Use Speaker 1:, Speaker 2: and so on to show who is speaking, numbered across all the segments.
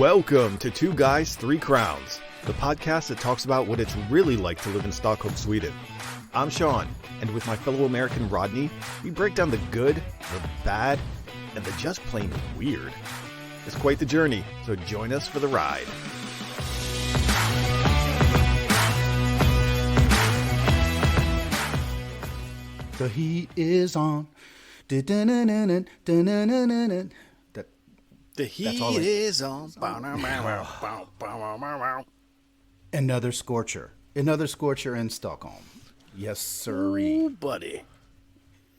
Speaker 1: Welcome to Two Guys, Three Crowns, the podcast that talks about what it's really like to live in Stockholm, Sweden. I'm Sean, and with my fellow American Rodney, we break down the good, the bad, and the just plain weird. It's quite the journey, so join us for the ride.
Speaker 2: The heat is on.
Speaker 1: The heat is on.
Speaker 2: Another scorcher in Stockholm. Yes, sirree.
Speaker 1: Ooh, buddy.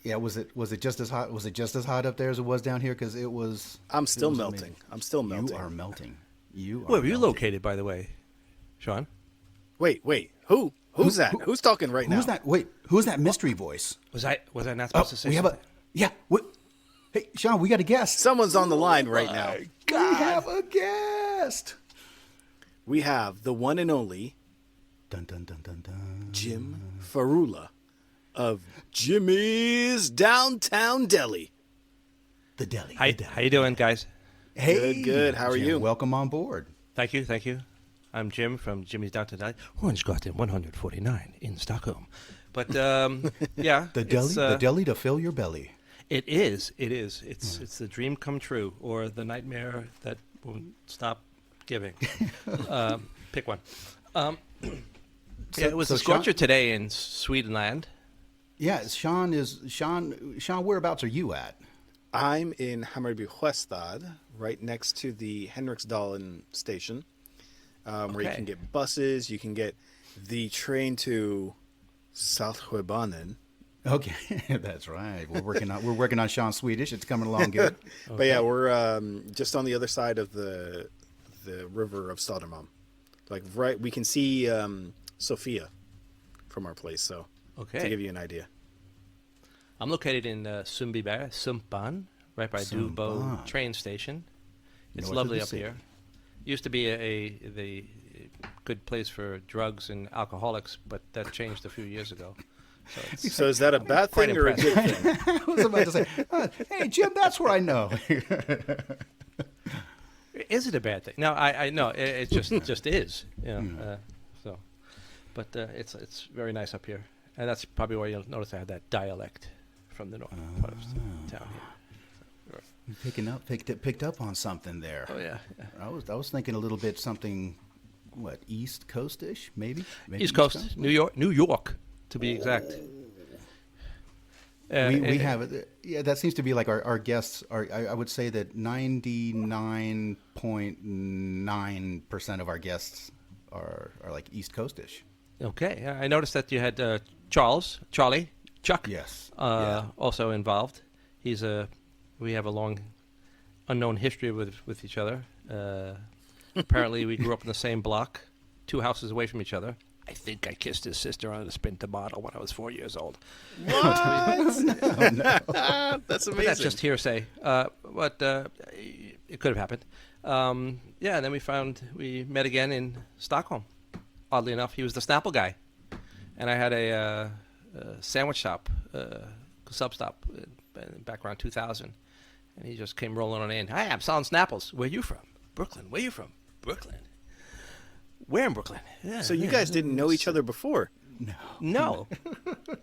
Speaker 2: Yeah, was it just as hot? Was it just as hot up there as it was down here? Because it was.
Speaker 1: I'm still melting.
Speaker 2: Amazing.
Speaker 1: I'm still melting.
Speaker 2: You are melting.
Speaker 3: Where were you located, by the way, Sean?
Speaker 1: Wait. Who's that? Who's talking right now?
Speaker 2: Who's that? Wait, who's that mystery voice?
Speaker 3: Was I not supposed to say
Speaker 2: we
Speaker 3: something?
Speaker 2: Hey, Sean, we got a guest.
Speaker 1: Someone's on the line right now.
Speaker 2: We have a guest.
Speaker 1: We have the one and only
Speaker 2: Dun dun dun dun dun.
Speaker 1: Jim Farula of Jimmy's Downtown Deli.
Speaker 2: The Deli.
Speaker 3: How you doing, guys?
Speaker 2: Hey,
Speaker 1: Good. How are
Speaker 2: Jim,
Speaker 1: you?
Speaker 2: Welcome on board.
Speaker 3: Thank you. I'm Jim from Jimmy's Downtown Deli, Hornsgatan 149 in Stockholm. But yeah,
Speaker 2: The deli to fill your belly.
Speaker 3: It is. It's the dream come true, or the nightmare that won't stop giving. Pick one. It was a scorcher today in Swedenland.
Speaker 2: Yeah, Sean. Whereabouts are you at?
Speaker 1: I'm in Hammarby Sjöstad, right next to the Henriksdalen station, where you can get buses. You can get the train to Saltsjöbaden.
Speaker 2: Okay, that's right. We're working on Sean's Swedish. It's coming along good.
Speaker 1: Okay. But yeah, we're just on the other side of the river of Södermalm. Like we can see Sofia from our place. So to give you an idea,
Speaker 3: I'm located in Sumpan, right by Dubo train station. It's lovely up here. Used to be a good place for drugs and alcoholics, but that changed a few years ago.
Speaker 1: So is that a bad thing or a good thing?
Speaker 2: I was about to say, hey, Jim, that's where I know.
Speaker 3: Is it a bad thing? No, I know it just is. But it's very nice up here, and that's probably why you'll notice I had that dialect from the north part of town here.
Speaker 2: Picked up on something there.
Speaker 3: Oh yeah.
Speaker 2: I was thinking a little bit something, East Coast-ish, maybe
Speaker 3: East Coast, New York. To be exact.
Speaker 2: We have it. Yeah, that seems to be like our guests are. I would say that 99.9% of our guests are like East Coast-ish.
Speaker 3: Okay, I noticed that you had Charlie, Chuck.
Speaker 2: Yes.
Speaker 3: Also involved. We have a long, unknown history with each other. Apparently, we grew up in the same block, 2 houses away from each other. I think I kissed his sister on a spinta bottle when I was 4 years old.
Speaker 1: What? No. That's amazing.
Speaker 3: But that's just hearsay. But it could have happened. And then we met again in Stockholm. Oddly enough, he was the Snapple guy, and I had a sandwich shop, sub stop, back around 2000, and he just came rolling on in. Hi, I'm selling Snapples. Where you from? Brooklyn. Where you from? Brooklyn. Where in Brooklyn? Yeah,
Speaker 1: so you guys didn't know each other before?
Speaker 3: No.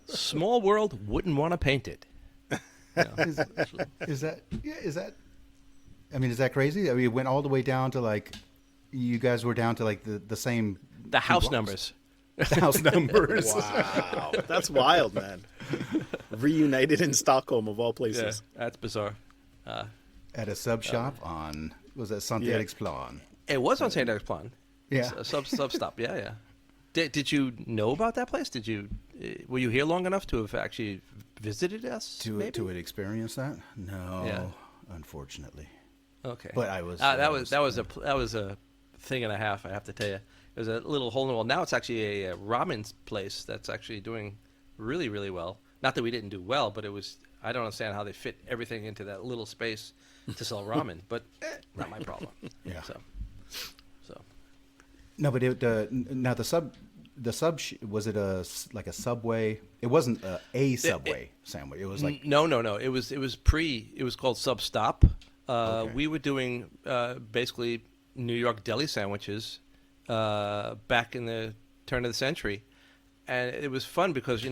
Speaker 3: Small world, wouldn't want to paint it. No.
Speaker 2: Is that? I mean, is that crazy? I mean, it went all the way down to you guys were down to the same.
Speaker 3: The house numbers.
Speaker 2: The house numbers.
Speaker 1: Wow, that's wild, man. Reunited in Stockholm, of all places.
Speaker 3: Yeah, that's bizarre.
Speaker 2: At a sub shop on St. Eriksplan?
Speaker 3: It was on St. Eriksplan.
Speaker 2: Yeah.
Speaker 3: A sub stop. Yeah. Did you know about that place? Were you here long enough to have actually visited us?
Speaker 2: To experience that? No.
Speaker 3: Yeah.
Speaker 2: Unfortunately.
Speaker 3: Okay.
Speaker 2: But I was.
Speaker 3: That was a thing and a half. I have to tell you. It was a little hole in the wall. Now it's actually a ramen place that's actually doing really, really well. Not that we didn't do well, but it was. I don't understand how they fit everything into that little space to sell ramen, but not my problem.
Speaker 2: Yeah.
Speaker 3: So.
Speaker 2: No, but now the sub was it a Subway? It wasn't a Subway sandwich. It was like
Speaker 3: no. It was called Sub Stop.
Speaker 2: Okay.
Speaker 3: We were doing basically New York deli sandwiches back in the turn of the century, and it was fun because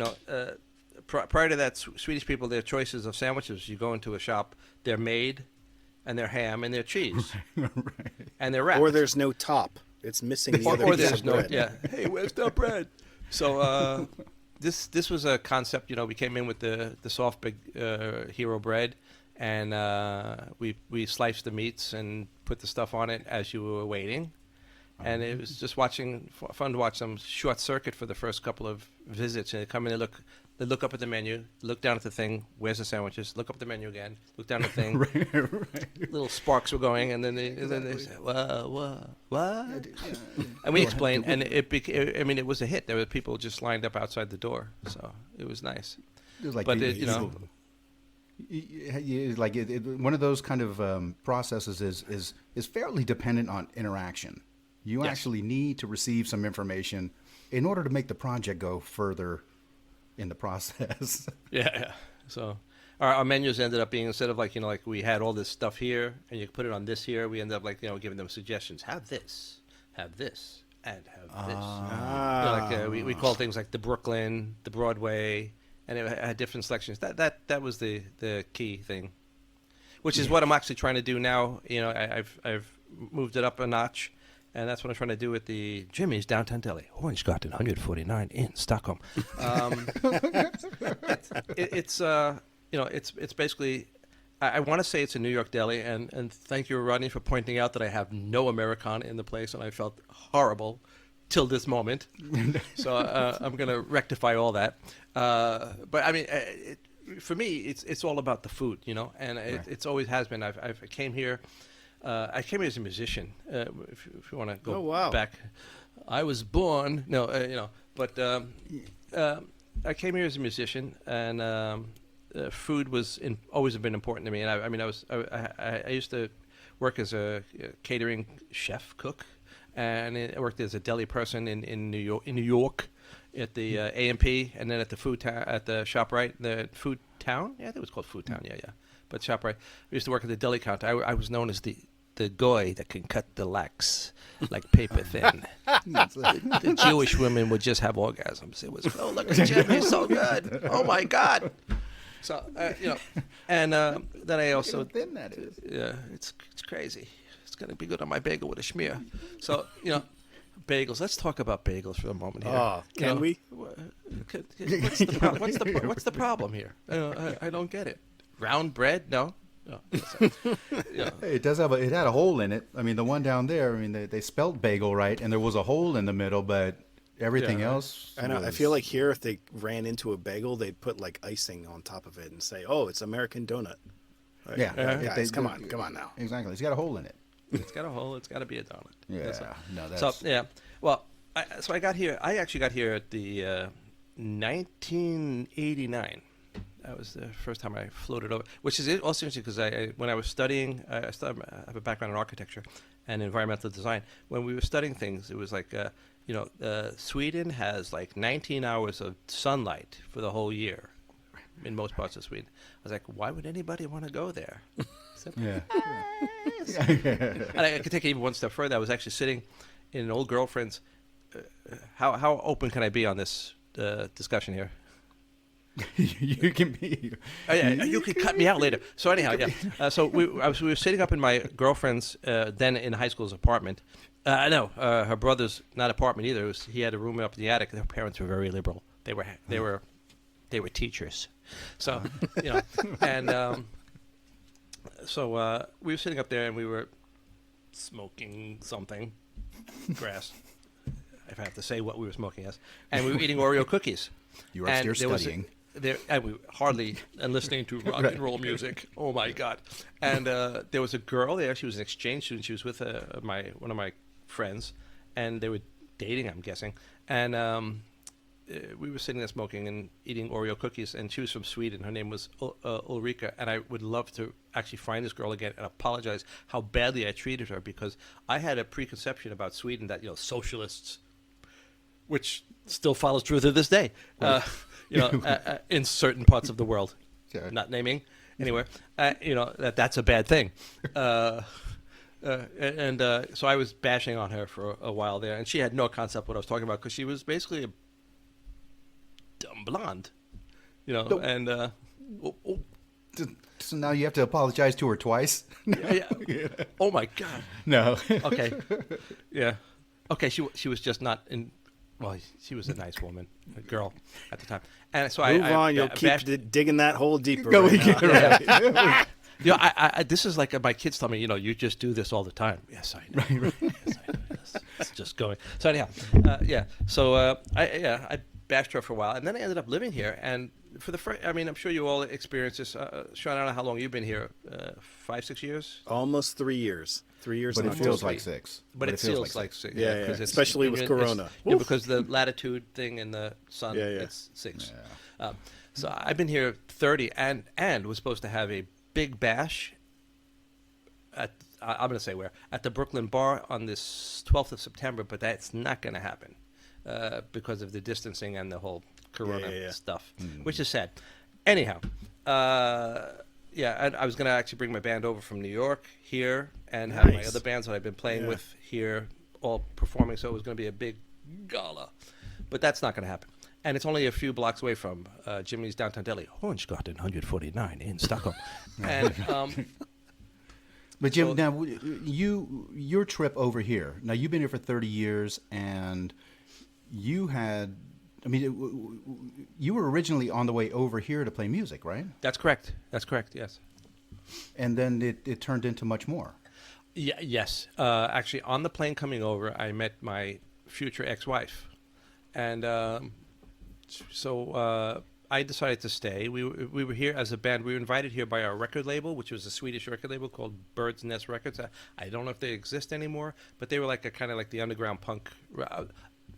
Speaker 3: prior to that, Swedish people, their choices of sandwiches, you go into a shop, they're made, and they're ham and they're cheese,
Speaker 2: right.
Speaker 3: and they're wrapped.
Speaker 4: Or there's no top. It's missing the other
Speaker 3: or
Speaker 4: piece
Speaker 3: there's
Speaker 4: of
Speaker 3: no
Speaker 4: bread.
Speaker 3: yeah. Hey, where's the bread? So this was a concept. We came in with the soft big hero bread, and we sliced the meats and put the stuff on it as you were waiting. And it was just fun to watch them short circuit for the first couple of visits. And they come in, they look up at the menu, look down at the thing, where's the sandwiches? Look up at the menu again, look down at the thing.
Speaker 2: right.
Speaker 3: Little sparks were going, and then they say, what? And we explained, and it was a hit. There were people just lined up outside the door, so it was nice.
Speaker 2: It was like,
Speaker 3: But
Speaker 2: one of those kind of processes is fairly dependent on interaction. You
Speaker 3: Yes.
Speaker 2: actually need to receive some information in order to make the project go further in the process.
Speaker 3: Yeah. So our menus ended up being, instead of like we had all this stuff here and you put it on this here, we ended up giving them suggestions. Have this, and have this. We call things like the Brooklyn, the Broadway, and it had different selections. That was the key thing, which is what I'm actually trying to do now. I've moved it up a notch. And that's what I'm trying to do with the Jimmy's Downtown Deli, Hornsgatan 149 in Stockholm. It's basically, I want to say it's a New York deli, and thank you, Rodney, for pointing out that I have no Americana in the place, and I felt horrible till this moment. So I'm going to rectify all that. But I mean, for me, it's all about the food, and it's always has been. I came here. I came here as a musician. If you want to go back, I was born. But I came here as a musician, and food was always been important to me. And I used to work as a catering chef cook, and I worked as a deli person in New York, at the A&P, and then at the at the ShopRite, the Food Town. Yeah, I think it was called Food Town. Yeah. But ShopRite. We used to work at the deli counter. I was known as the guy that can cut the lax like paper thin. The Jewish women would just have orgasms. It was, oh, look at Jim, he's so good. Oh my God. So and then I also
Speaker 2: thin that is.
Speaker 3: Yeah, it's crazy. It's gonna be good on my bagel with a schmear. So bagels. Let's talk about bagels for a moment here.
Speaker 4: Oh, can we?
Speaker 3: What's the problem here? I don't get it. Round bread? No.
Speaker 2: It does it had a hole in it. I mean, the one down there, they spelled bagel right, and there was a hole in the middle, but everything else.
Speaker 4: I know. I feel like here, if they ran into a bagel, they'd put like icing on top of it and say, "Oh, it's American donut." Like,
Speaker 2: yeah,
Speaker 4: guys, come on now.
Speaker 2: Exactly, it's got a hole in it.
Speaker 3: It's got a hole. It's got to be a donut.
Speaker 2: Yeah, that's...
Speaker 3: So yeah. Well, I got here. I actually got here at the 1989. That was the first time I floated over, which is also interesting because when I was studying, I have a background in architecture and environmental design. When we were studying things, it was like, Sweden has like 19 hours of sunlight for the whole year in most parts of Sweden. I was like, why would anybody want to go there?
Speaker 2: Yeah.
Speaker 3: And I could take it even one step further. I was actually sitting in an old girlfriend's. How open can I be on this discussion here?
Speaker 2: You can be.
Speaker 3: Oh, yeah, you can cut me out later. So anyhow, yeah. So we were sitting up in my girlfriend's then in high school's apartment. Her brother's not apartment either. He had a room up in the attic. Their parents were very liberal. They were teachers. So and so we were sitting up there and we were smoking something, grass. If I have to say what we were smoking as, and we were eating Oreo cookies.
Speaker 2: You were upstairs studying.
Speaker 3: And we and listening to rock and roll music. Oh my God! And there was a girl there. She was an exchange student. She was with one of my friends, and they were dating, I'm guessing. And we were sitting there smoking and eating Oreo cookies. And she was from Sweden. Her name was Ulrika. And I would love to actually find this girl again and apologize how badly I treated her, because I had a preconception about Sweden that socialists, which still follows true to this day. In certain parts of the world, not naming anywhere, that's a bad thing. So I was bashing on her for a while there, and she had no concept what I was talking about because she was basically a dumb blonde,
Speaker 2: Nope.
Speaker 3: And
Speaker 2: So now you have to apologize to her twice.
Speaker 3: yeah. Oh my God.
Speaker 2: No.
Speaker 3: Okay. Yeah. Okay. She was just not in. Well, she was a nice woman, a girl at the time, and so
Speaker 4: Move
Speaker 3: I
Speaker 4: on. You'll
Speaker 3: bashed-
Speaker 4: keep digging that hole deeper.
Speaker 2: Go
Speaker 4: right now.
Speaker 2: again.
Speaker 3: I this is like my kids tell me, you just do this all the time. Yes, I know. Yes, I know. It's just going. So anyhow, yeah. So I bashed her for a while, and then I ended up living here. And for the first, I mean, I'm sure you all experienced this. Sean, I don't know how long you've been here. 5, 6 years.
Speaker 4: Almost 3 years. 3 years.
Speaker 2: But
Speaker 4: in
Speaker 2: it feels
Speaker 4: October.
Speaker 2: like 6.
Speaker 3: But it feels like 6.
Speaker 4: Yeah, yeah.
Speaker 3: 'cause it's-
Speaker 4: Especially with Corona.
Speaker 3: Yeah, because the latitude thing in the sun,
Speaker 4: Yeah, yeah.
Speaker 3: it's 6. So I've been here 30 and was supposed to have a big bash at, I'm going to say where, at the Brooklyn Bar on this 12th of September, but that's not going to happen because of the distancing and the whole Corona stuff, which is sad. Anyhow, I was going to actually bring my band over from New York here and have my
Speaker 4: Nice.
Speaker 3: other bands that I've been playing with here all performing, so it was going to be a big gala. But that's not going to happen. And it's only a few blocks away from Jimmy's downtown Deli, Hornsgatan 149 in Stockholm. And
Speaker 2: But Jim,
Speaker 3: So-
Speaker 2: now your trip over here. Now you've been here for 30 years, and you had. I mean, you were originally on the way over here to play music, right?
Speaker 3: that's correct. That's correct, yes.
Speaker 2: And then it turned into much more.
Speaker 3: Yeah, yes. Actually, on the plane coming over, I met my future ex-wife. And so I decided to stay. We were here as a band. We were invited here by our record label, which was a Swedish record label called Bird's Nest Records. I don't know if they exist anymore, but they were like a kind of like the underground punk.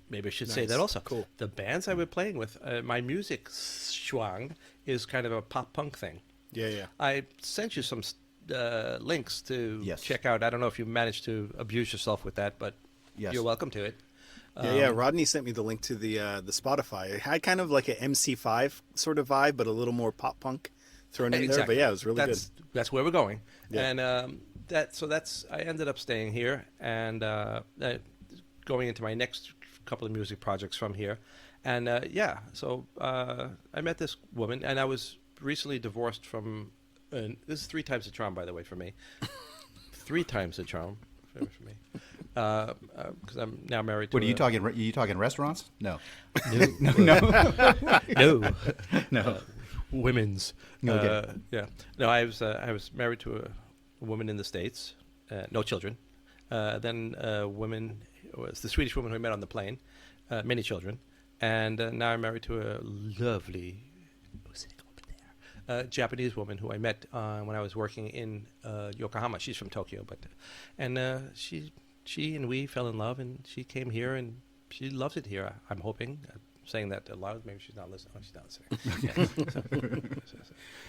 Speaker 3: Maybe I should say
Speaker 4: Nice.
Speaker 3: that also.
Speaker 4: Cool.
Speaker 3: The bands I was playing with, my music schwang is kind of a pop punk thing.
Speaker 4: Yeah, yeah.
Speaker 3: I sent you some links to
Speaker 2: Yes.
Speaker 3: check out. I don't know if you managed to abuse yourself with that, but
Speaker 2: Yes.
Speaker 3: you're welcome to it.
Speaker 4: Yeah. Rodney sent me the link to the Spotify. It had kind of like an MC5 sort of vibe, but a little more pop punk thrown in there.
Speaker 3: Exactly.
Speaker 4: But yeah, it was really
Speaker 3: That's where we're going.
Speaker 4: Yeah.
Speaker 3: And I ended up staying here and going into my next couple of music projects from here. And so I met this woman, and I was recently divorced from. This is 3 times the charm, by the way, for me. 3 times the charm for me, because I'm now married to.
Speaker 2: What are you talking? Are you talking restaurants? No.
Speaker 3: No. Women's.
Speaker 2: Okay.
Speaker 3: Yeah. No, I was married to a woman in the States, no children. Then a woman was the Swedish woman who I met on the plane, many children, and now I'm married to a lovely Japanese woman who I met when I was working in Yokohama. She's from Tokyo, she and we fell in love, and she came here, and she loves it here. I'm hoping. I'm saying that aloud. Maybe she's not listening. Oh, she's not listening. Yeah.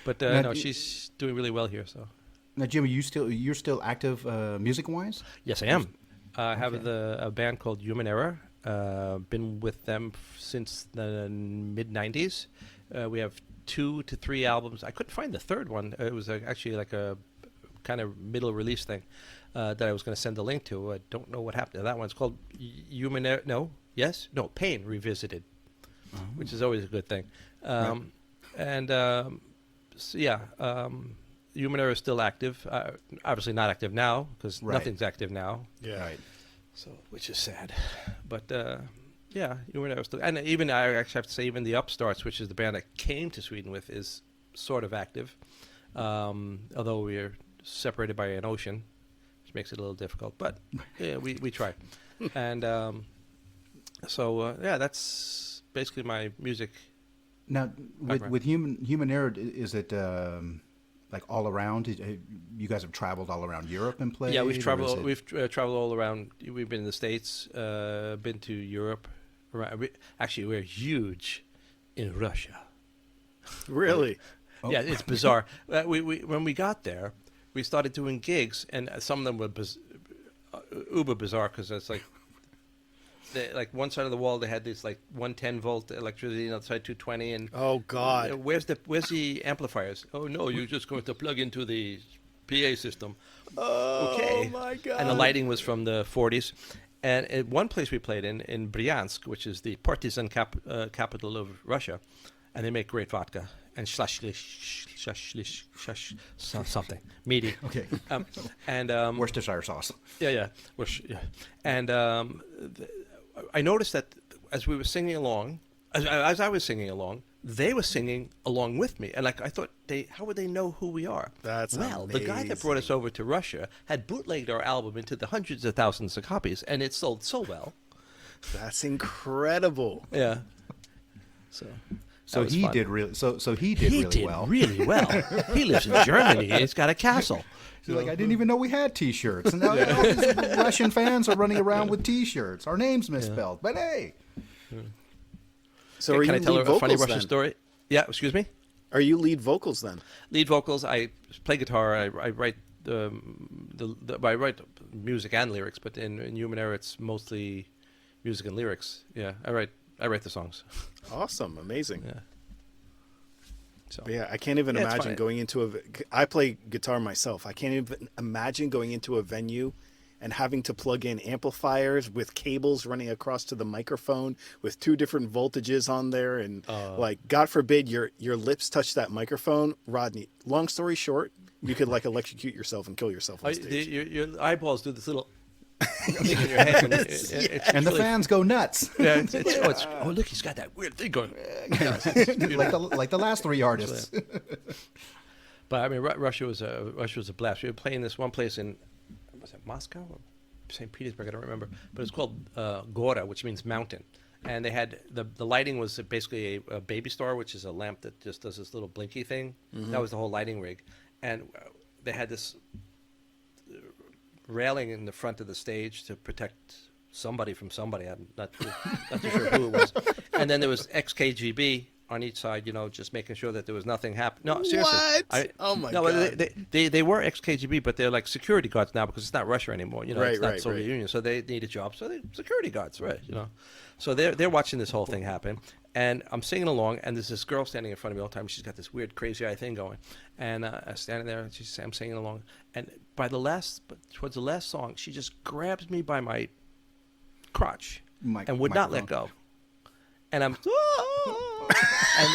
Speaker 3: But no, she's doing really well here. So
Speaker 2: Now, Jimmy, you're still active music wise?
Speaker 3: yes, I am. I have a band called Human Error. Been with them since the mid '90s. We have 2 to 3 albums. I couldn't find the third one. It was actually like a kind of middle release thing that I was going to send a link to. I don't know what happened to that one. It's called Human Error. No, Pain Revisited, which is always a good thing. And Human Error is still active. Obviously not active now because
Speaker 2: Right.
Speaker 3: nothing's active now.
Speaker 4: good. Yeah.
Speaker 2: Right.
Speaker 3: So, which is sad, but Human Error still, and even I actually have to say, even the Upstarts, which is the band I came to Sweden with, is sort of active, although we're separated by an ocean, which makes it a little difficult. But yeah, we try, and that's basically my music.
Speaker 2: Now,
Speaker 3: Background.
Speaker 2: with human error, is it like all around? You guys have traveled all around Europe and played?
Speaker 3: Yeah, we've
Speaker 2: or is
Speaker 3: traveled.
Speaker 2: it-
Speaker 3: We've traveled all around. We've been in the States, been to Europe. Actually, we're huge in Russia.
Speaker 4: Really?
Speaker 3: Yeah, it's bizarre. We when we got there, we started doing gigs, and some of them were uber bizarre because it's like, like one side of the wall they had this like 110-volt electricity, and outside 220, and
Speaker 4: Oh God.
Speaker 3: where's the amplifiers? Oh no, you're just going to plug into the PA system.
Speaker 4: Oh
Speaker 3: Okay.
Speaker 4: my god!
Speaker 3: And the lighting was from the 40s. And at one place we played in Bryansk, which is the partisan capital of Russia, and they make great vodka and something meaty.
Speaker 2: Okay.
Speaker 3: And
Speaker 2: Worcestershire sauce.
Speaker 3: yeah. And I noticed that as we were singing along, as I was singing along, they were singing along with me, and like I thought, how would they know who we are?
Speaker 4: That's
Speaker 3: well, the guy that brought us over to Russia had bootlegged our album into the hundreds of thousands of copies, and it sold so well.
Speaker 4: That's incredible.
Speaker 3: Yeah.
Speaker 2: So he did really. So he did really well.
Speaker 3: Really well. He lives in Germany. He's got a castle.
Speaker 2: He's like, I didn't even know we had T-shirts, and now all these Russian fans are running around with T-shirts. Our name's misspelled, but hey.
Speaker 4: So are
Speaker 3: Can
Speaker 4: you
Speaker 3: I tell
Speaker 4: lead
Speaker 3: a funny
Speaker 4: vocals
Speaker 3: Russian
Speaker 4: then?
Speaker 3: story? Yeah, excuse me?
Speaker 4: Are you lead vocals then?
Speaker 3: Lead vocals, I play guitar, I write I write music and lyrics, but in Human Error it's mostly music and lyrics. Yeah, I write the songs.
Speaker 4: Awesome, amazing.
Speaker 3: Yeah. So
Speaker 4: But yeah, I can't even
Speaker 3: Yeah, it's
Speaker 4: imagine
Speaker 3: fine.
Speaker 4: going into I play guitar myself. I can't even imagine going into a venue and having to plug in amplifiers with cables running across to the microphone with two different voltages on there, and like, God forbid your lips touch that microphone. Rodney, long story short, you could like electrocute yourself and kill yourself on stage.
Speaker 3: your eyeballs do this little thing in your head, and,
Speaker 2: And the fans go nuts,
Speaker 3: yeah, oh look, he's got that weird thing going.
Speaker 2: like the last three artists.
Speaker 3: But I mean, Russia was a blast. We were playing this one place in, was it Moscow or St. Petersburg? I don't remember. But it's called Gora, which means mountain. And they had the lighting was basically a baby star, which is a lamp that just does this little blinky thing. That was the whole lighting rig. And they had this railing in the front of the stage to protect somebody from somebody. I'm not too sure who it was. And then there was ex-KGB on each side, just making sure that there was nothing happening. No, seriously.
Speaker 4: What? Oh my
Speaker 3: no,
Speaker 4: God.
Speaker 3: They were ex-KGB, but they're like security guards now because it's not Russia anymore.
Speaker 4: Right,
Speaker 3: it's not
Speaker 4: right,
Speaker 3: Soviet
Speaker 4: right.
Speaker 3: Union, so they need a job. So they're security guards, right? So they're watching this whole thing happen, and I'm singing along, and there's this girl standing in front of me all the time. She's got this weird, crazy eye thing going, and I'm standing there, and I'm singing along, and towards the last song, she just grabs me by my crotch and would not let go. And I'm, and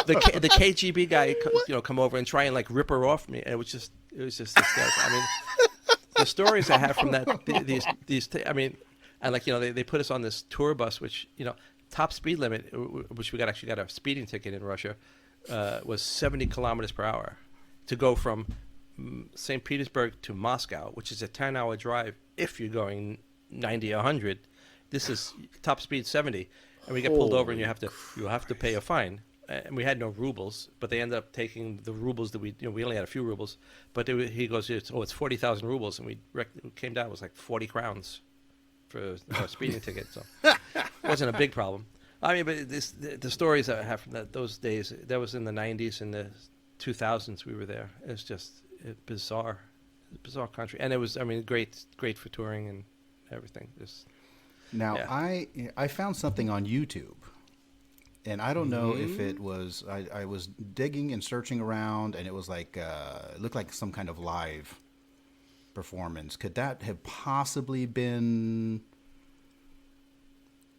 Speaker 3: the KGB guy, come over and try and like rip her off me, and it was just hysterical. I mean, the stories I have from that, I mean, and like they put us on this tour bus, which top speed limit, which we actually got a speeding ticket in Russia, was 70 kilometers per hour, to go from St. Petersburg to Moscow, which is a 10-hour drive if you're going 90 or 100. This is top speed 70. And we get pulled over, and you have to pay a fine. And we had no rubles, but they ended up taking the rubles that we only had a few rubles. But he goes, it's 40,000 rubles, and we came down, it was like 40 crowns for a speeding ticket. So it wasn't a big problem. I mean, but the stories that I have from those days, that was in the 90s and the 2000s. We were there. It's just bizarre country, and it was, I mean, great for touring and everything.
Speaker 2: Now,
Speaker 3: Yeah.
Speaker 2: I found something on YouTube, and I don't know if it was, I was digging and searching around, and it was like, it looked like some kind of live performance. Could that have possibly been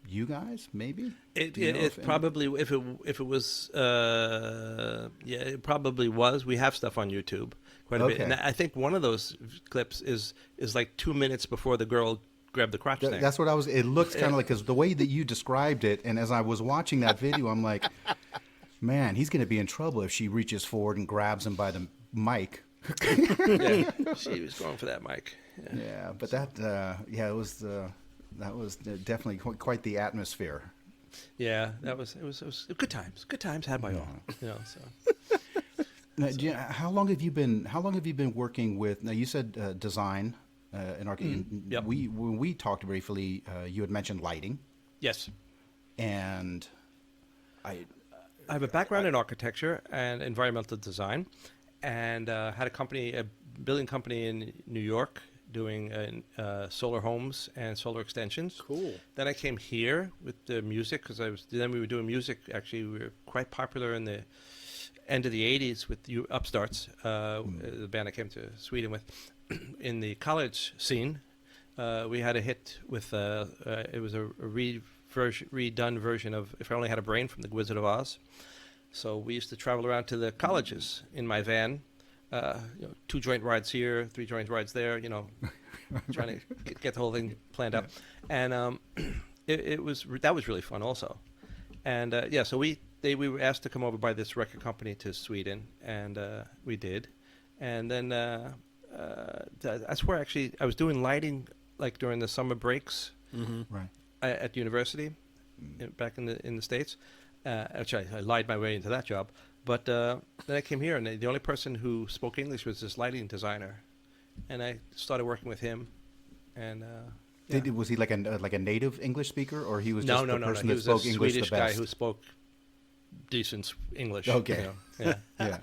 Speaker 2: you guys, maybe?
Speaker 3: It probably, if it was, it probably was. We have stuff on YouTube quite a bit. And I think one of those clips is like 2 minutes before the girl grab the crotch thing.
Speaker 2: That's what I was. It looks kind of like, because the way that you described it, and as I was watching that video, I'm like, man, he's going to be in trouble if she reaches forward and grabs him by the mic.
Speaker 3: Yeah, she was going for that mic.
Speaker 2: Yeah, but it was that was definitely quite the atmosphere.
Speaker 3: Yeah, it was good times. Good times had my own. So.
Speaker 2: Now, how long have you been working with? Now, you said design.
Speaker 3: Yep.
Speaker 2: When we talked briefly, you had mentioned lighting.
Speaker 3: Yes.
Speaker 2: And I
Speaker 3: have a background in architecture and environmental design, and had a building company in New York doing solar homes and solar extensions.
Speaker 4: Cool.
Speaker 3: Then I came here with the music, because we were doing music. Actually, we were quite popular in the end of the 80s with you Upstarts, the band I came to Sweden with. In the college scene, we had a hit with, it was a redone version of If I Only Had a Brain from The Wizard of Oz. So we used to travel around to the colleges in my van, 2 joint rides here, 3 joint rides there, trying to get the whole thing planned out. And that was really fun also. And so we were asked to come over by this record company to Sweden, and we did. And then that's where actually I was doing lighting like during the summer breaks
Speaker 2: Right.
Speaker 3: at university back in the States. Which I lied my way into that job. But then I came here, and the only person who spoke English was this lighting designer. And I started working with him. And
Speaker 2: Was he like a native English speaker, or he was just
Speaker 3: no,
Speaker 2: person
Speaker 3: he
Speaker 2: that
Speaker 3: was
Speaker 2: spoke
Speaker 3: a
Speaker 2: English
Speaker 3: Swedish
Speaker 2: the
Speaker 3: guy
Speaker 2: best?
Speaker 3: who spoke decent English.
Speaker 2: Okay.
Speaker 3: Yeah.
Speaker 2: Yeah.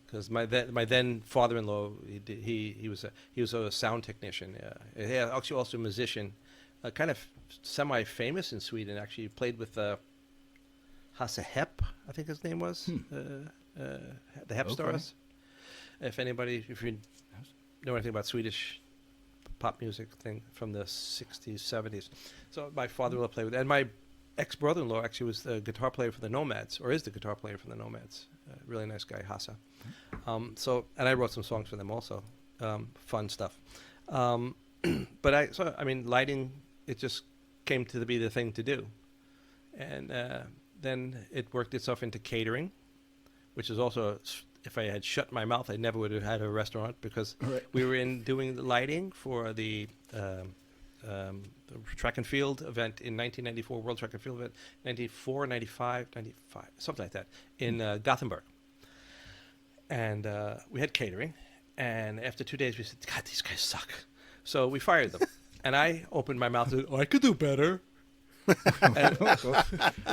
Speaker 3: Because my then father-in-law, he was a sound technician. Yeah, actually also a musician, kind of semi-famous in Sweden. Actually, he played with Hasse Hepp, I think his name was, the Hepp Stars. If you know anything about Swedish pop music thing from the 60s, 70s. So my father-in-law played with, and my ex-brother-in-law actually was the guitar player for the Nomads, or is the guitar player for the Nomads. Really nice guy, Hasse. And I wrote some songs for them also, fun stuff. But lighting, it just came to be the thing to do. And then it worked itself into catering, which is also, if I had shut my mouth, I never would have had a restaurant, because we were doing the lighting for the track and field event in 1994, World Track and Field event, 94, 95, something like that, in Gothenburg. And we had catering, and after 2 days we said, God, these guys suck. So we fired them. And I opened my mouth and said, I could do better.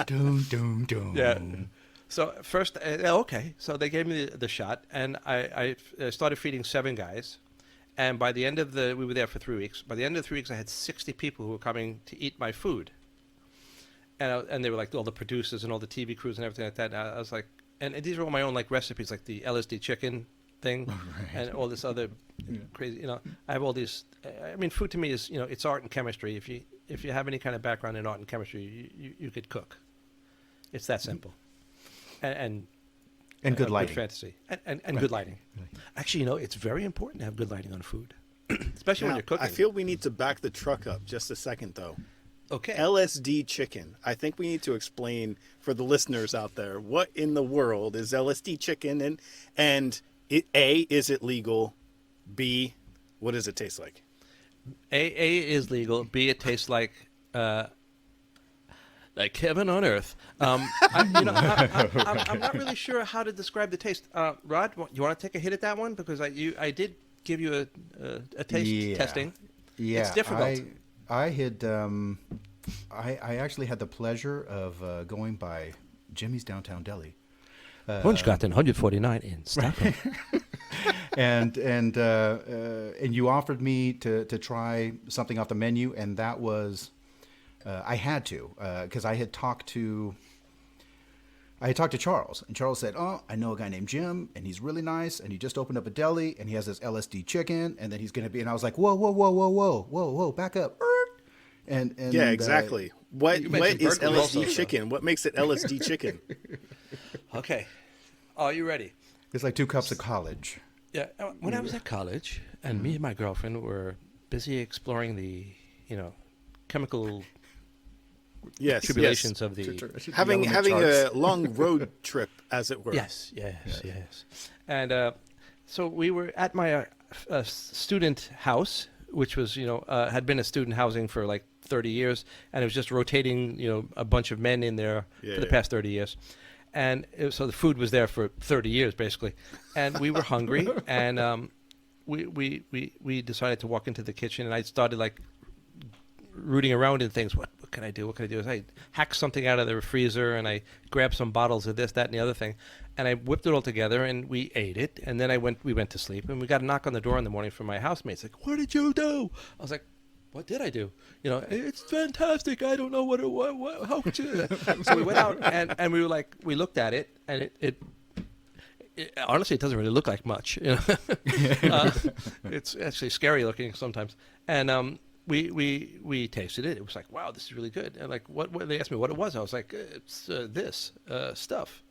Speaker 2: Doom.
Speaker 3: Yeah. So first, okay. So they gave me the shot, and I started feeding 7 guys. And by the end of we were there for 3 weeks. By the end of the 3 weeks, I had 60 people who were coming to eat my food. And they were like all the producers and all the TV crews and everything like that. And I was like, and these are all my own like recipes, like the LSD chicken thing, and all this other crazy. I have all these. I mean, food to me is it's art and chemistry. If you have any kind of background in art and chemistry, you could cook. It's that simple. And
Speaker 2: good lighting.
Speaker 3: Good fantasy. And good lighting. Actually, it's very important to have good lighting on food, especially when you're cooking.
Speaker 4: I feel we need to back the truck up just a second, though.
Speaker 3: Okay.
Speaker 4: LSD chicken. I think we need to explain for the listeners out there, what in the world is LSD chicken, and is it legal? B, what does it taste like?
Speaker 3: A is legal. B, it tastes like heaven on earth. I'm not really sure how to describe the taste. Rod, you want to take a hit at that one, because I did give you a taste testing.
Speaker 2: Yeah,
Speaker 3: it's difficult.
Speaker 2: I had I actually had the pleasure of going by Jimmy's Downtown Deli.
Speaker 3: Hornsgatan 149 in Stockholm.
Speaker 2: and you offered me to try something off the menu, and that was I had to, because I had talked to Charles, and Charles said, "Oh, I know a guy named Jim, and he's really nice, and he just opened up a deli, and he has this LSD chicken, and then he's going to be," and I was like, whoa, back up. And
Speaker 4: yeah, exactly. What is LSD
Speaker 3: also,
Speaker 4: chicken? What makes it LSD chicken?
Speaker 3: Okay. Are you ready?
Speaker 2: It's like 2 cups of college.
Speaker 3: Yeah. When I was at college, and me and my girlfriend were busy exploring the, chemical tribulations of the
Speaker 4: having a long road trip, as it were.
Speaker 3: Yes. And so we were at my student house, which was had been a student housing for like 30 years, and it was just rotating a bunch of men in there for the past 30 years. And so the food was there for 30 years basically, and we were hungry, and we decided to walk into the kitchen, and I started like rooting around in things. What can I do? I hacked something out of the freezer, and I grabbed some bottles of this, that, and the other thing, and I whipped it all together, and we ate it. And then we went to sleep, and we got a knock on the door in the morning from my housemates. Like, what did you do? I was like, what did I do? It's fantastic. I don't know what how could you? So we went out, and we were like, we looked at it, and it honestly, it doesn't really look like much. It's actually scary looking sometimes. And we tasted it. It was like, wow, this is really good. And like, what they asked me what it was. I was like, it's this stuff.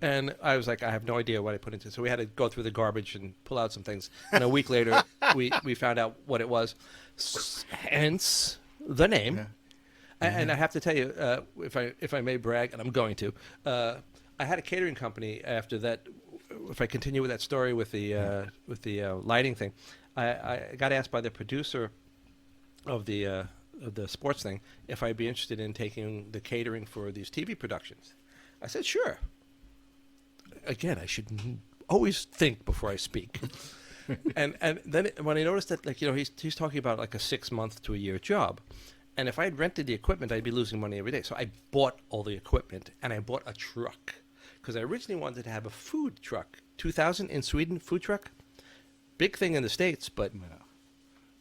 Speaker 3: And I was like, I have no idea what I put into it. So we had to go through the garbage and pull out some things. And a week later, we found out what it was. Hence the name. Yeah. And I have to tell you, if I may brag, and I'm going to, I had a catering company after that. If I continue with that story with the lighting thing, I got asked by the producer of the sports thing if I'd be interested in taking the catering for these TV productions. I said, sure. Again, I should always think before I speak. and then when I noticed that, like, he's talking about like a 6-month to a year job. And if I had rented the equipment, I'd be losing money every day. So I bought all the equipment, and I bought a truck. Because I originally wanted to have a food truck. 2000 in Sweden, food truck. Big thing in the States, but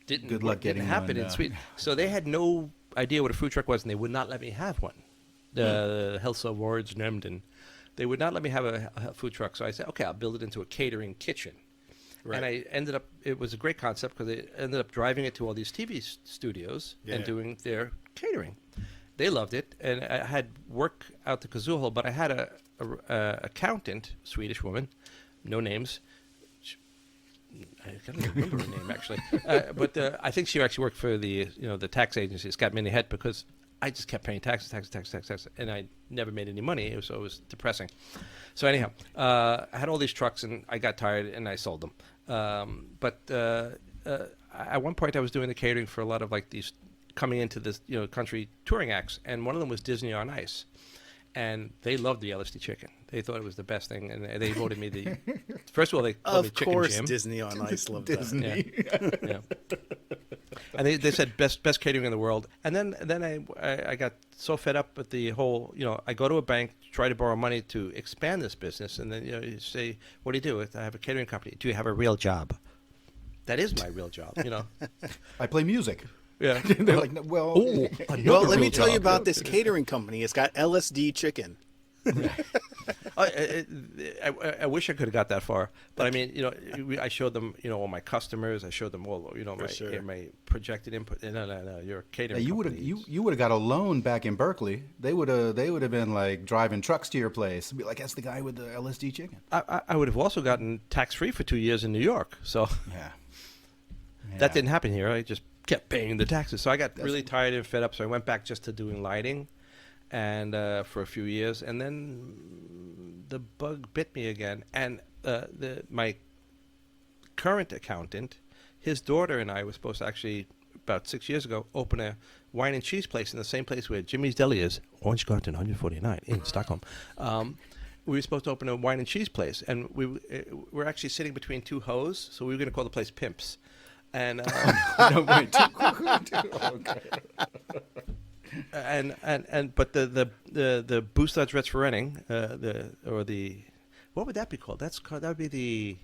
Speaker 3: didn't happen in Sweden. So they had no idea what a food truck was, and they would not let me have one. The Hälsa Wards Nämnden. They would not let me have a food truck. So I said, okay, I'll build it into a catering kitchen. Right. And I ended up, it was a great concept because I ended up driving it to all these TV studios and doing their catering. They loved it. And I had work out the kazoo, but I had a accountant, Swedish woman, no names. I can't remember her name actually, but I think she actually worked for the tax agency. It's got me in the head because I just kept paying taxes, and I never made any money, so it was depressing. So anyhow, I had all these trucks, and I got tired, and I sold them. But at one point, I was doing the catering for a lot of like these coming into this country touring acts, and one of them was Disney on Ice. And they loved the LSD chicken. They thought it was the best thing, and they voted me the. First of all, they called me Chicken Jim. Of course,
Speaker 4: Disney on Ice loved
Speaker 2: Disney.
Speaker 4: that.
Speaker 3: Yeah. And they said best catering in the world. And then I got so fed up with the whole. I go to a bank, try to borrow money to expand this business, and then you say, "What do you do?" I have a catering company. Do you have a real job? That is my real job.
Speaker 2: I play music.
Speaker 3: Yeah.
Speaker 2: They're like, well,
Speaker 4: let me tell you about this catering company. It's got LSD chicken.
Speaker 3: I wish I could have got that far, but I mean, I showed them, all my customers. I showed them all, my projected input. No, you're catering.
Speaker 2: You would have got a loan back in Berkeley. They would have been like driving trucks to your place. Be like, that's the guy with the LSD chicken.
Speaker 3: I would have also gotten tax free for 2 years in New York. So that didn't happen here. I just kept paying the taxes. So I got really tired and fed up. So I went back just to doing lighting, and for a few years, and then the bug bit me again. And my current accountant, his daughter and I were supposed to actually about 6 years ago open a wine and cheese place in the same place where Jimmy's Deli is, Hornsgatan 149 in Stockholm. We were supposed to open a wine and cheese place, and we're actually sitting between two hoes, so we were going to call the place Pimps. And but the bostadsrättsförening, what would that be called? That would be the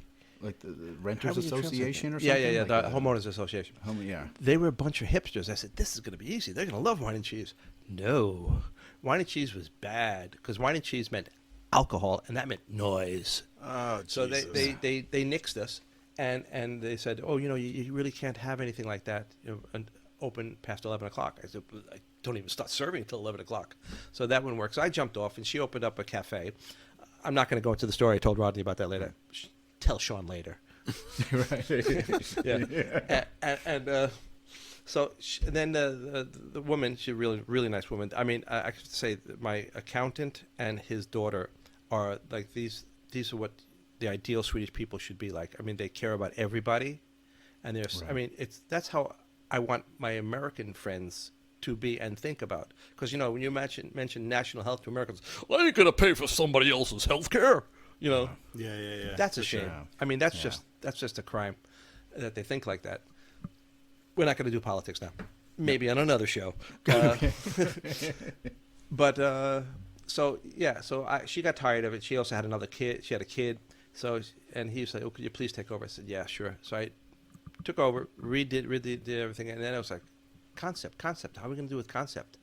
Speaker 2: Renters Association or something.
Speaker 3: Yeah,
Speaker 2: like
Speaker 3: the homeowners association. They were a bunch of hipsters. I said, this is going to be easy. They're going to love wine and cheese. No, wine and cheese was bad because wine and cheese meant alcohol, and that meant noise.
Speaker 4: Oh,
Speaker 3: so
Speaker 4: Jesus.
Speaker 3: they nixed us. And they said, oh, you really can't have anything like that open past 11 o'clock. I said, I don't even start serving until 11 o'clock. So that wouldn't work. So I jumped off, and she opened up a cafe. I'm not going to go into the story. I told Rodney about that later. Tell Sean later.
Speaker 2: Right.
Speaker 3: Yeah. So then the woman, she's a really, really nice woman. I mean, I could say that my accountant and his daughter are like these are what the ideal Swedish people should be like. I mean, they care about everybody, and there's. Right. I mean, that's how I want my American friends to be and think about. Because when you mention national health to Americans, well, I ain't gonna pay for somebody else's health care.
Speaker 4: Yeah.
Speaker 3: That's a shame. Sure. I mean, that's just a crime that they think like that. We're not gonna do politics now. Maybe on another show. But she got tired of it. She also had another kid. She had a kid. So, and he was like, "Oh, could you please take over?" I said, "Yeah, sure." So I took over, redid everything, and then I was like, "Concept. How are we going to do with concept?"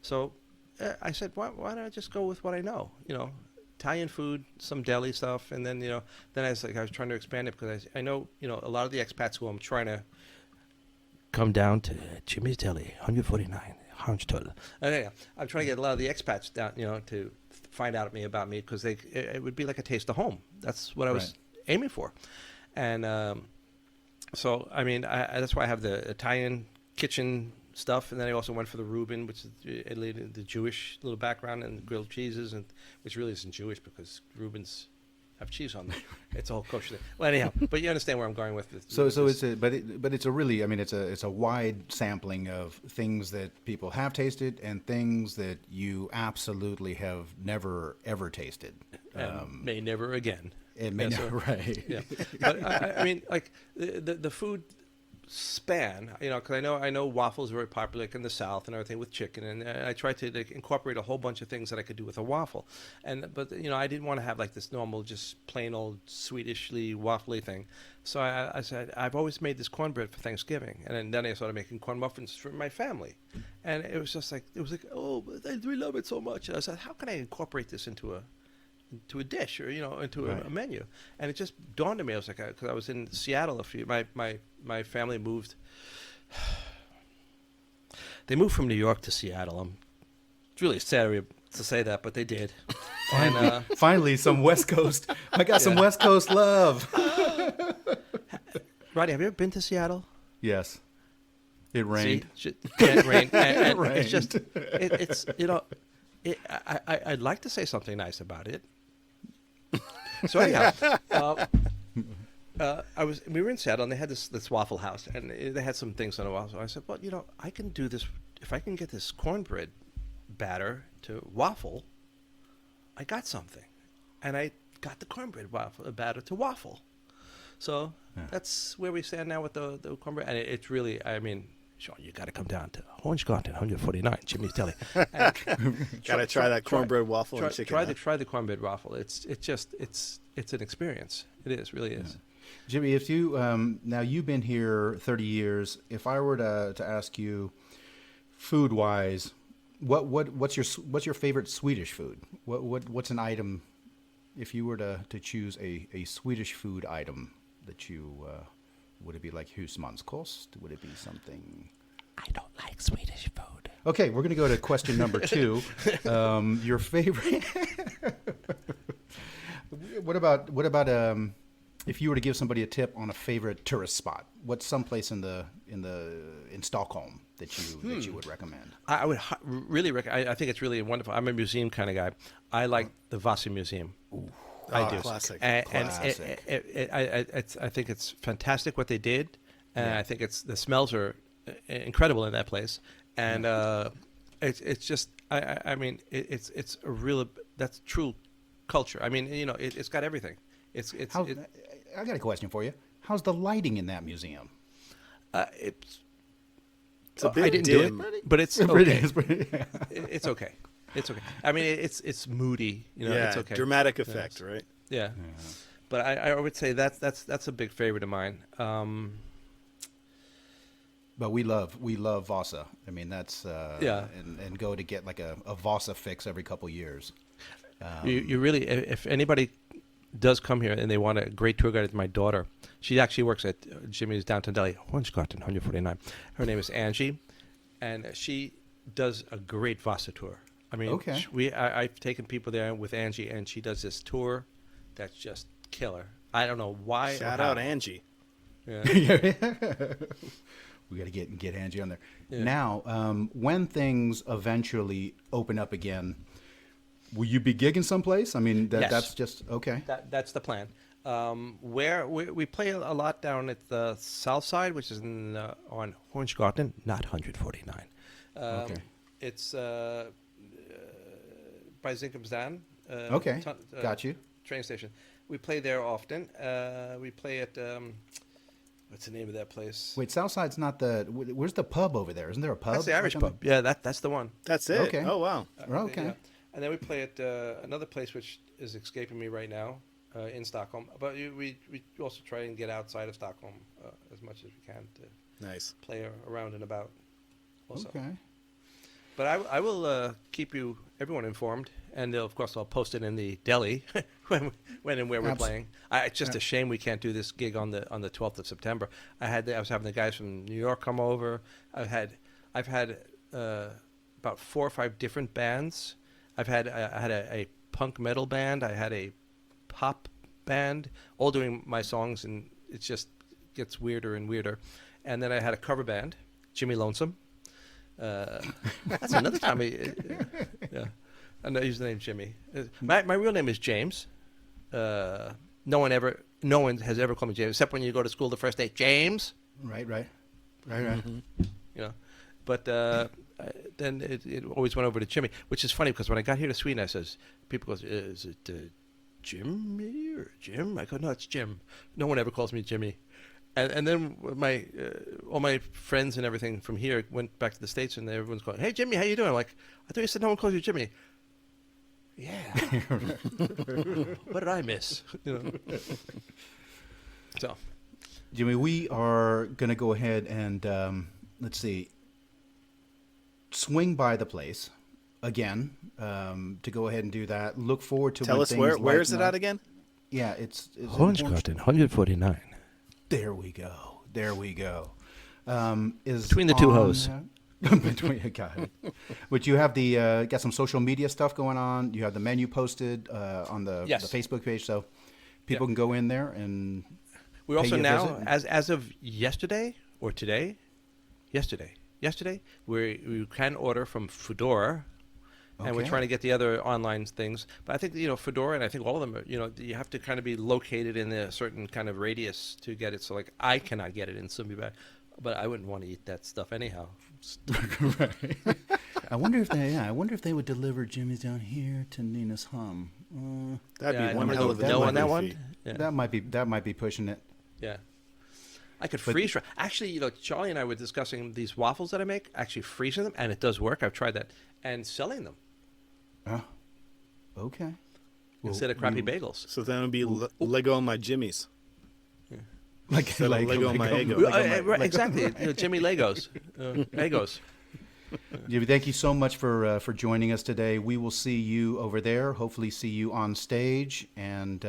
Speaker 3: So I said, "Why don't I just go with what I know? Italian food, some deli stuff, and then then I was trying to expand it because I know a lot of the expats who I'm trying to come down to Jimmy's Deli, 149 Hornsgatan. I'm trying to get a lot of the expats down, to find out about me because it would be like a taste of home. That's what I was aiming for, and so I mean that's why I have the Italian kitchen stuff, and then I also went for the Reuben, which is the Jewish little background, and grilled cheeses, and which really isn't Jewish because Reubens have cheese on them. It's a whole kosher thing. Well, anyhow, but you understand where I'm going with this.
Speaker 2: So it's a really, I mean, it's a wide sampling of things that people have tasted and things that you absolutely have never ever tasted,
Speaker 3: and may never again.
Speaker 2: It may never, right?
Speaker 3: Yeah, but I mean, like the food span, because I know waffles are very popular like in the South and everything with chicken, and I tried to incorporate a whole bunch of things that I could do with a waffle, but I didn't want to have like this normal just plain old Swedishly waffly thing, so I said I've always made this cornbread for Thanksgiving, and then I started making corn muffins for my family, and it was like oh, we love it so much, and I said how can I incorporate this into a dish or into a menu, and it just dawned on me. I was like, because I was in Seattle my family moved. They moved from New York to Seattle. It's really sad to say that, but they did. And
Speaker 2: Finally, some West Coast. I got some West Coast love.
Speaker 3: Rodney, have you ever been to Seattle?
Speaker 2: Yes, it rained.
Speaker 3: It rained. And
Speaker 2: It rained.
Speaker 3: It's just it's I'd like to say something nice about it. So anyhow, we were in Seattle, and they had this Waffle House, and they had some things on the waffle. So I said, well, I can do this if I can get this cornbread batter to waffle. I got something, and I got the cornbread batter to waffle. So that's where we stand now with the cornbread, and it's really, I mean, Sean, you got to come down to Hornsgatan, 149, Jimmy's Deli.
Speaker 4: Got to try that cornbread waffle and chicken.
Speaker 3: Try the cornbread waffle. It's an experience. It is, really is.
Speaker 2: Jimmy, if you now you've been here 30 years. If I were to ask you, food wise, what's your favorite Swedish food? What's an item? If you were to choose a Swedish food item that you would it be like husmanskost? Would it be something?
Speaker 3: I don't like Swedish food.
Speaker 2: Okay, we're going to go to question number 2. Your favorite? What about if you were to give somebody a tip on a favorite tourist spot? What's someplace in Stockholm that you would recommend?
Speaker 3: I would really recommend. I think it's really wonderful. I'm a museum kind of guy. I like the VASA Museum.
Speaker 4: Ooh.
Speaker 3: I do.
Speaker 4: Classic.
Speaker 3: And I think it's fantastic what they did, and I think the smells are incredible in that place, and it's just I mean it's a real that's true culture. I mean it's got everything.
Speaker 2: I got a question for you. How's the lighting in that museum?
Speaker 4: It's a bit
Speaker 3: I didn't
Speaker 4: dim.
Speaker 3: do it, but it's okay. It's okay. It's okay. I mean, it's moody. It's okay.
Speaker 4: Dramatic effect, right?
Speaker 3: Yeah. But I would say that's a big favorite of mine.
Speaker 2: But we love VASA. I mean, that's and go to get like a VASA fix every couple years.
Speaker 3: You really, if anybody does come here and they want a great tour guide, it's my daughter. She actually works at Jimmy's Downtown Deli, Hornsgatan, 149. Her name is Angie, and she does a great VASA tour. I mean, I've taken people there with Angie, and she does this tour that's just killer. I don't know why.
Speaker 4: Shout out Angie.
Speaker 3: Yeah.
Speaker 2: We got to get Angie on there.
Speaker 3: Yeah.
Speaker 2: Now, when things eventually open up again, will you be gigging someplace? I mean,
Speaker 3: Yes.
Speaker 2: that's just okay.
Speaker 3: That's the plan. Where we play a lot down at the south side, which is on Hornsgatan, not 149.
Speaker 2: Okay.
Speaker 3: It's by Zinkumstan.
Speaker 2: Got you.
Speaker 3: Train station. We play there often. We play at what's the name of that place?
Speaker 2: Wait, Southside's not the. Where's the pub over there? Isn't there a pub?
Speaker 3: That's the Irish pub. Yeah, that's the one.
Speaker 4: That's it.
Speaker 2: Okay.
Speaker 4: Oh wow.
Speaker 2: Okay.
Speaker 3: Yeah. And then we play at another place which is escaping me right now in Stockholm. But we also try and get outside of Stockholm as much as we can to
Speaker 4: Nice.
Speaker 3: play around and about. Also.
Speaker 2: Okay.
Speaker 3: But I will keep everyone informed, and of course I'll post it in the Deli when and where we're playing. It's just a shame we can't do this gig on the 12th of September. I was having the guys from New York come over. I've had about 4 or 5 different bands. I had a punk metal band. I had a pop band, all doing my songs, and it just gets weirder and weirder. And then I had a cover band, Jimmy Lonesome. That's another time. Yeah, I know use the name Jimmy. My real name is James. No one has ever called me James, except when you go to school the first day. James.
Speaker 2: Right.
Speaker 3: Mm-hmm. But then it always went over to Jimmy, which is funny because when I got here to Sweden, people go, "Is it Jimmy or Jim?" I go, "No, it's Jim." No one ever calls me Jimmy. And then all my friends and everything from here went back to the States, and everyone's going, "Hey, Jimmy, how you doing?" I'm like, "I thought you said no one calls you Jimmy." Yeah. What did I miss? So,
Speaker 2: Jimmy, we are going to go ahead and let's see, swing by the place again to go ahead and do that. Look forward to
Speaker 4: tell us where is it at again?
Speaker 2: Yeah, it's
Speaker 3: Hornsgatan, 149.
Speaker 2: There we go. Is
Speaker 3: between the two hoes.
Speaker 2: Got it. But you have got some social media stuff going on. You have the menu posted on the Facebook page, so people can go in there and.
Speaker 3: We also now, as of yesterday or today, yesterday, we can order from Foodora. And we're trying to get the other online things. But I think, Foodora, and I think all of them, you have to kind of be located in a certain kind of radius to get it. So, like, I cannot get it in Sundbyberg, but I wouldn't want to eat that stuff anyhow.
Speaker 2: Right. I wonder if they would deliver Jimmy's down here to Nina's Hum.
Speaker 4: That'd be one hell of a delivery
Speaker 3: on that one.
Speaker 4: fee.
Speaker 3: Yeah.
Speaker 2: That might be pushing it.
Speaker 3: Yeah. I could freeze fry. Actually, Charlie and I were discussing these waffles that I make, actually freezing them, and it does work. I've tried that. And selling them.
Speaker 2: Oh, okay.
Speaker 3: Instead of crappy bagels.
Speaker 4: So then it would be Lego on my Jimmies.
Speaker 2: Yeah.
Speaker 4: Lego on my Eggo.
Speaker 3: Exactly. Jimmy Legos. Egos.
Speaker 2: Jimmy, thank you so much for joining us today. We will see you over there. Hopefully see you on stage, and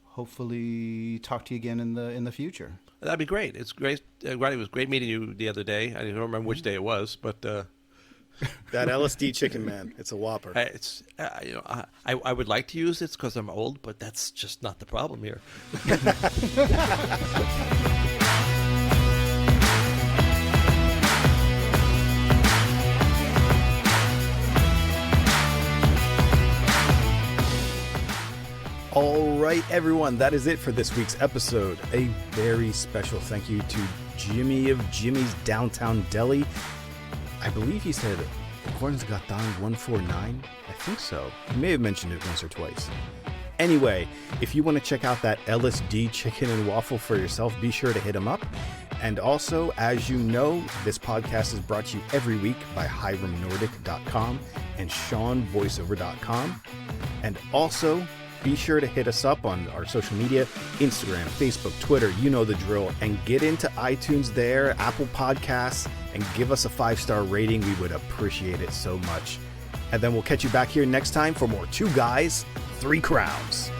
Speaker 2: hopefully talk to you again in the future.
Speaker 3: That'd be great. It's great. It was great meeting you the other day. I don't remember which day it was, but
Speaker 4: that LSD chicken, man, it's a whopper.
Speaker 3: It's I would like to use it because I'm old, but that's just not the problem here.
Speaker 4: All right, everyone, that is it for this week's episode. A very special thank you to Jimmy of Jimmy's Downtown Deli. I believe he said Hornsgatan 149. I think so. He may have mentioned it once or twice. Anyway, if you want to check out that LSD chicken and waffle for yourself, be sure to hit him up. And also, as you know, this podcast is brought to you every week by HiramNordic.com and SeanVoiceover.com. And also, be sure to hit us up on our social media, Instagram, Facebook, Twitter, you know the drill, and get into iTunes there, Apple Podcasts, and give us a 5-star rating. We would appreciate it so much. And then we'll catch you back here next time for more 2 Guys, 3 Crowns.